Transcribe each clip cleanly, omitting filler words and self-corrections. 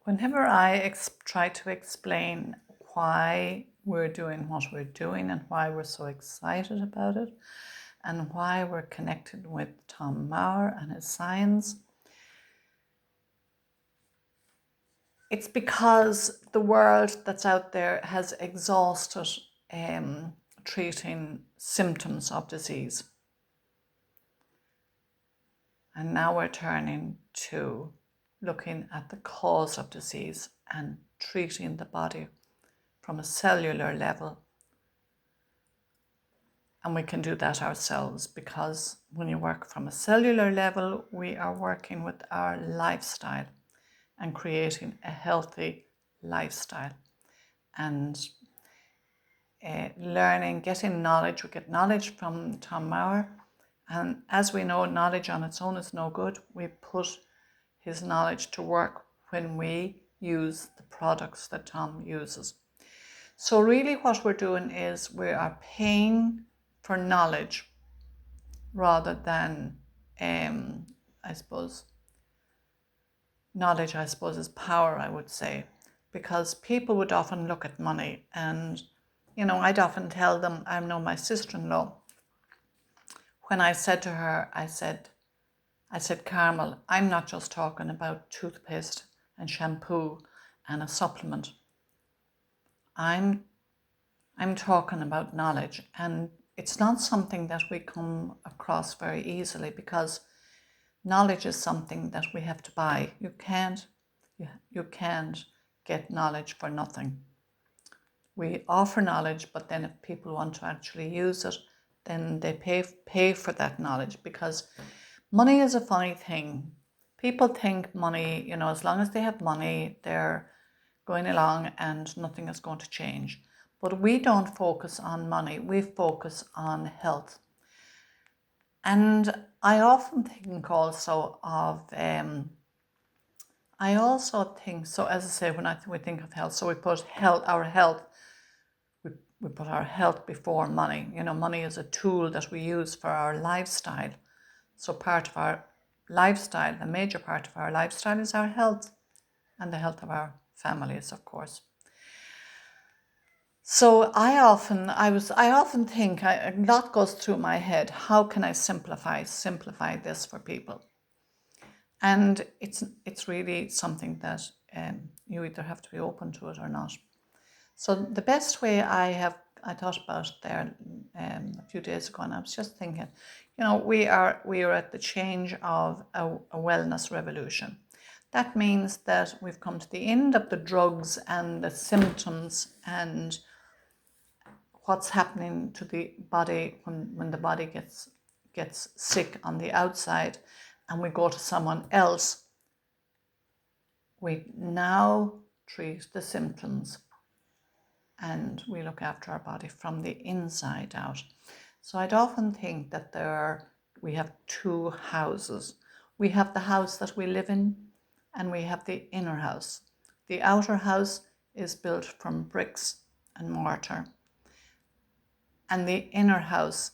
Whenever I try to explain why we're doing what we're doing and why we're so excited about it and why we're connected with Tom Maurer and his science, it's because the world that's out there has exhausted treating symptoms of disease. And now we're turning to looking at the cause of disease and treating the body from a cellular level. And we can do that ourselves, because when you work from a cellular level, we are working with our lifestyle and creating a healthy lifestyle and learning, getting knowledge. We get knowledge from Tom Maurer, and as we know, knowledge on its own is no good. We put his knowledge to work when we use the products that Tom uses. So really what we're doing is we are paying for knowledge rather than, I suppose, knowledge, is power, I would say, because people would often look at money and, I'd often tell them, I know my sister-in-law, when I said to her, I said, Carmel, I'm not just talking about toothpaste and shampoo and a supplement. I'm talking about knowledge, and it's not something that we come across very easily, because knowledge is something that we have to buy. You can't get knowledge for nothing. We offer knowledge, but then if people want to actually use it, then they pay for that knowledge, because money is a funny thing. People think money, as long as they have money, they're going along and nothing is going to change. But we don't focus on money, we focus on health. And I often think also of, so as I say, when we think of health, so we put our health before money. Money is a tool that we use for our lifestyle. So part of our lifestyle, a major part of our lifestyle, is our health and the health of our families, of course. So I often think, a lot goes through my head, how can I simplify this for people? And it's really something that you either have to be open to it or not. So the best way I thought about there a few days ago, and I was just thinking, we are at the change of a wellness revolution. That means that we've come to the end of the drugs and the symptoms and what's happening to the body when the body gets sick on the outside and we go to someone else. We now treat the symptoms and we look after our body from the inside out. So I'd often think that we have two houses. We have the house that we live in, and we have the inner house. The outer house is built from bricks and mortar, and the inner house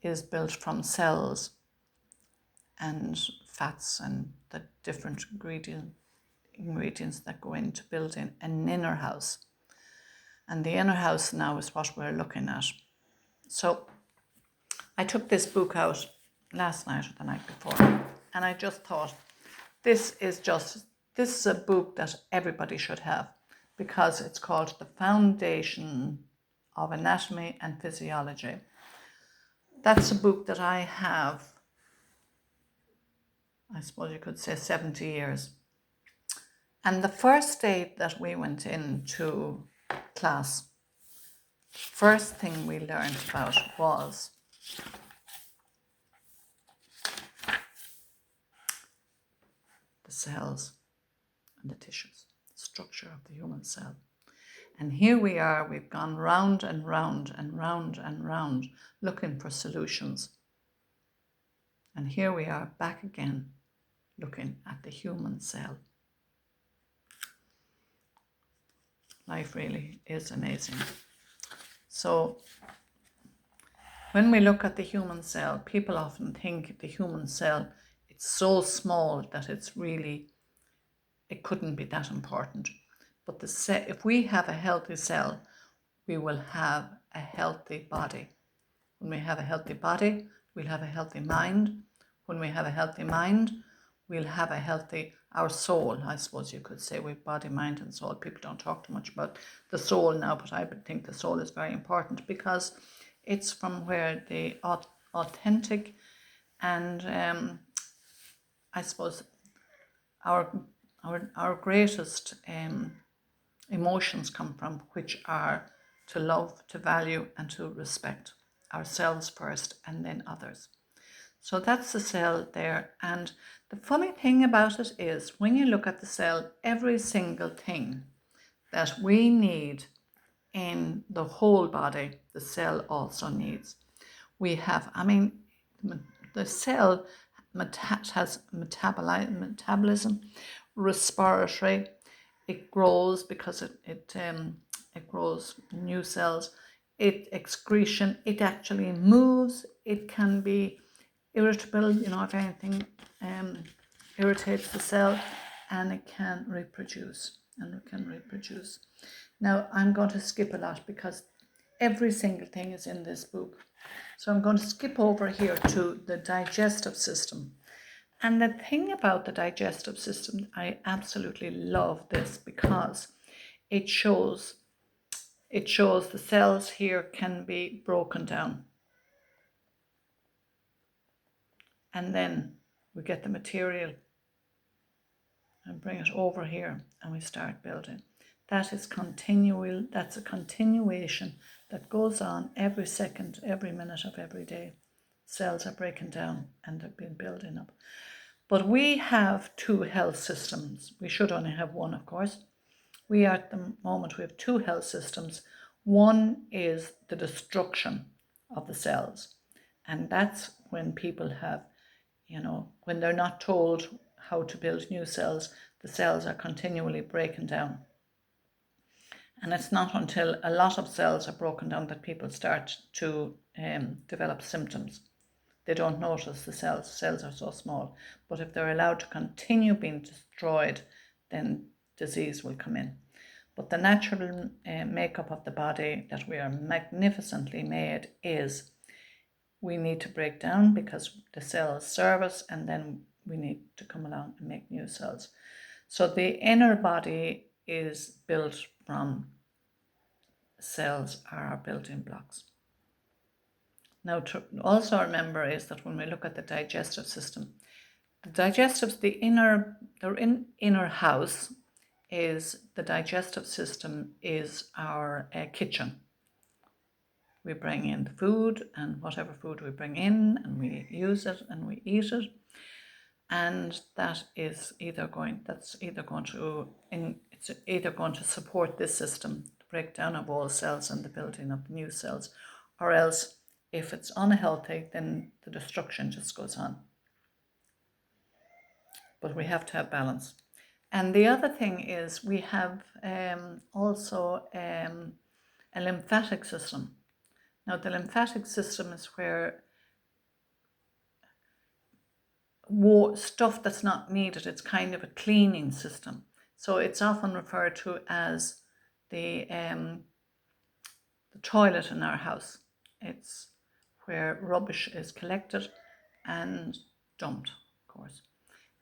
is built from cells and fats and the different ingredients that go into building an inner house. And the inner house now is what we're looking at. So I took this book out last night or the night before, and I just thought, this is a book that everybody should have, because it's called The Foundation of Anatomy and Physiology. That's a book that I have, I suppose you could say, 70 years. And the first day that we went into class, first thing we learned about was the cells and the tissues, the structure of the human cell. And here we are, we've gone round and round and round and round looking for solutions. And here we are back again looking at the human cell. Life really is amazing. So when we look at the human cell, people often think the human cell, it's so small that it's really it couldn't be that important. But if we have a healthy cell, we will have a healthy body. When we have a healthy body, we'll have a healthy mind. When we have a healthy mind, we'll have a healthy, our soul, I suppose you could say, with body, mind and soul. People don't talk too much about the soul now, but I would think the soul is very important because it's from where the authentic and I suppose our greatest emotions come from, which are to love, to value, and to respect ourselves first and then others. So that's the cell there. And the funny thing about it is, when you look at the cell, every single thing that we need in the whole body, the cell also needs. We have, the cell has metabolism, respiratory. It grows because it grows new cells. It excretion. It actually moves. It can be irritable. If anything irritates the cell, and it can reproduce. Now I'm going to skip a lot because every single thing is in this book. So I'm going to skip over here to the digestive system. And the thing about the digestive system, I absolutely love this because it shows the cells here can be broken down. And then we get the material and bring it over here and we start building. That is continual. That's a continuation that goes on every second, every minute of every day. Cells are breaking down and they're being building up. But we have two health systems. We should only have one, of course. We at the moment, we have two health systems. One is the destruction of the cells. And that's when people have, when they're not told how to build new cells, the cells are continually breaking down. And it's not until a lot of cells are broken down that people start to develop symptoms. They don't notice the cells. Cells are so small. But if they're allowed to continue being destroyed, then disease will come in. But the natural makeup of the body that we are magnificently made is we need to break down because the cells serve us, and then we need to come along and make new cells. So the inner body is built from cells are our building blocks. Now, to also remember is that when we look at the digestive system, the inner house is the digestive system is our kitchen. We bring in the food, and whatever food we bring in, and we use it and we eat it, and that is either going to support this system, the breakdown of old cells and the building of new cells, or else if it's unhealthy, then the destruction just goes on. But we have to have balance. And the other thing is we have also a lymphatic system. Now the lymphatic system is where stuff that's not needed, it's kind of a cleaning system. So it's often referred to as the toilet in our house. It's where rubbish is collected and dumped, of course.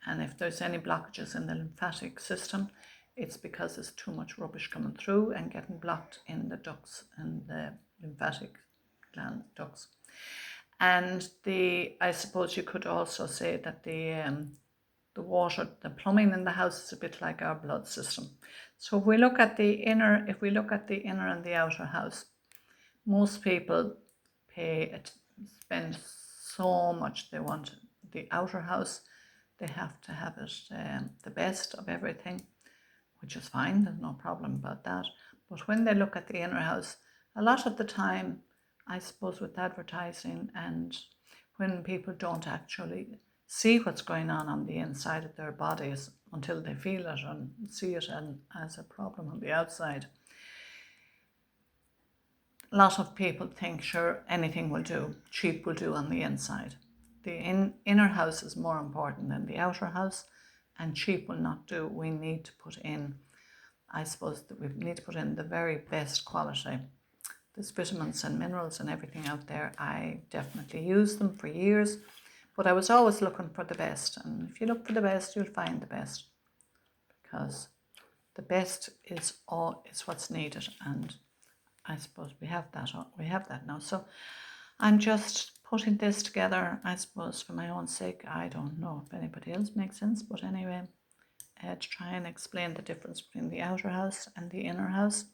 And if there's any blockages in the lymphatic system, it's because there's too much rubbish coming through and getting blocked in the ducts and the lymphatic gland ducts. And I suppose you could also say that the water, the plumbing in the house is a bit like our blood system. So if we look at the inner and the outer house, most people spend so much. They want the outer house. They have to have it the best of everything, which is fine. There's no problem about that. But when they look at the inner house, a lot of the time, I suppose with advertising and when people don't actually see what's going on the inside of their bodies until they feel it and see it as a problem on the outside, a lot of people think, sure, anything will do, cheap will do on the inside. The inner house is more important than the outer house, and cheap will not do. We need to put in, I suppose, that we need to put in the very best quality. There's vitamins and minerals and everything out there. I definitely used them for years, but I was always looking for the best. And if you look for the best, you'll find the best, because the best is what's needed. And I suppose we have that now. So I'm just putting this together, I suppose, for my own sake. I don't know if anybody else makes sense, but anyway, to try and explain the difference between the outer house and the inner house.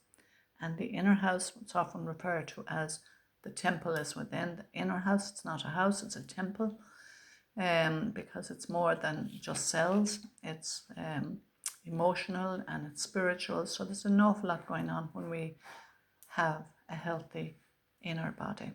And the inner house, it's often referred to as the temple is within the inner house. It's not a house, it's a temple, because it's more than just cells. It's emotional and it's spiritual. So there's an awful lot going on when we have a healthy inner body.